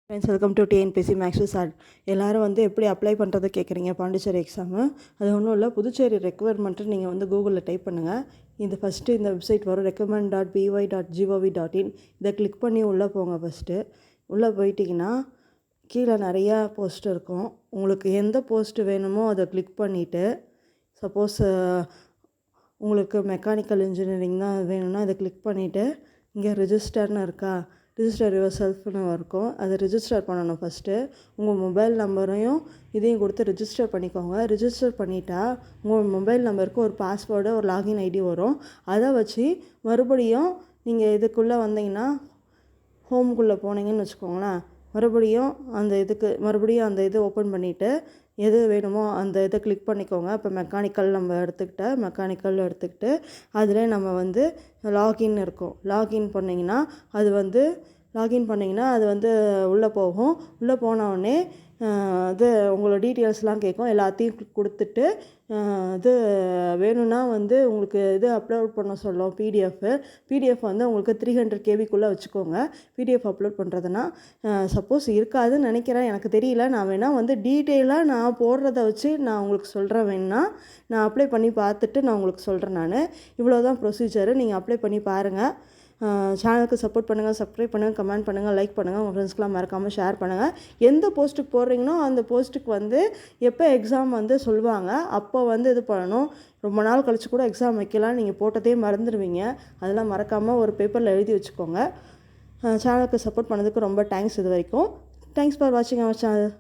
Friends, welcome to TNPSC maths sir. எல்லோரும் எப்படி apply பண்ணுறது கேட்குறீங்க பாண்டிச்சேரி எக்ஸாமு. அது ஒன்றும் இல்லை, புதுச்சேரி ரெக்குவயர்மெண்ட்டு நீங்கள் கூகுளில் டைப் பண்ணுங்கள். இது ஃபஸ்ட்டு இந்த வெப்சைட் வரும், recommend.by.gov.in. இதை கிளிக் பண்ணி உள்ளே போங்க. ஃபஸ்ட்டு உள்ளே போயிட்டிங்கன்னா கீழே நிறையா போஸ்ட் இருக்கும். உங்களுக்கு எந்த போஸ்ட்டு வேணுமோ அதை கிளிக் பண்ணிவிட்டு, சப்போஸ் உங்களுக்கு மெக்கானிக்கல் இன்ஜினியரிங் தான் வேணும்னா அதை கிளிக் பண்ணிவிட்டு, இங்கே ரிஜிஸ்டர்னு இருக்கா, ரிஜிஸ்டர் யுவர் செல்ஃப்னு இருக்கும். அதை ரிஜிஸ்டர் பண்ணணும். ஃபஸ்ட்டு உங்கள் மொபைல் நம்பரையும் இதையும் கொடுத்து ரிஜிஸ்டர் பண்ணிக்கோங்க. ரிஜிஸ்டர் பண்ணிட்டா உங்கள் மொபைல் நம்பருக்கு ஒரு பாஸ்வேர்டு, ஒரு லாகின் ஐடி வரும். அதை வச்சு மறுபடியும் நீங்கள் இதுக்குள்ளே வந்தீங்கன்னா, ஹோமுக்குள்ளே போனீங்கன்னு வச்சுக்கோங்களேன், மறுபடியும் அந்த இது ஓப்பன் பண்ணிவிட்டு எது வேணுமோ அந்த இதை கிளிக் பண்ணிக்கோங்க. இப்போ மெக்கானிக்கல் எடுத்துக்கிட்டு அதில் நம்ம லாகின் இருக்கும். லாகின் பண்ணிங்கன்னா அது உள்ளே போகும். உள்ளே போனவுடனே இது உங்களோட டீட்டெயில்ஸ்லாம் கேட்கும். எல்லாத்தையும் கொடுத்துட்டு இது வேணும்னா உங்களுக்கு இது அப்லோட் பண்ண சொல்லும். பிடிஎஃப் உங்களுக்கு 300 கேபிக்குள்ளே வச்சுக்கோங்க. பிடிஎஃப் அப்லோட் பண்ணுறதுனா சப்போஸ் இருக்காதுன்னு நினைக்கிறேன், எனக்கு தெரியல. நான் வேணால் டீட்டெயிலாக நான் போடுறத வச்சு நான் உங்களுக்கு சொல்கிறேன். வேணுன்னா நான் அப்ளை பண்ணி பார்த்துட்டு நான் உங்களுக்கு சொல்கிறேன். இவ்வளோ தான் ப்ரொசீஜரு. நீங்கள் அப்ளை பண்ணி பாருங்கள். சேனலுக்கு சப்போர்ட் பண்ணுங்கள், சப்ஸ்கிரைப் பண்ணுங்கள், கமெண்ட் பண்ணுங்கள், லைக் பண்ணுங்கள். உங்கள் ஃப்ரெண்ட்ஸ்க்கெலாம் மறக்காமல் ஷேர் பண்ணுங்கள். எந்த போஸ்ட்டுக்கு போடுறீங்களோ அந்த போஸ்ட்டுக்கு எப்போ எக்ஸாம் சொல்லுவாங்க அப்போ இது பண்ணணும். ரொம்ப நாள் கழித்து கூட எக்ஸாம் வைக்கலாம், நீங்கள் போட்டதே மறந்துடுவீங்க. அதெல்லாம் மறக்காமல் ஒரு பேப்பரில் எழுதி வச்சுக்கோங்க. சேனலுக்கு சப்போர்ட் பண்ணதுக்கு ரொம்ப தேங்க்ஸ். இது வரைக்கும் தேங்க்ஸ் ஃபார் வாட்சிங் அவர் சேனல்.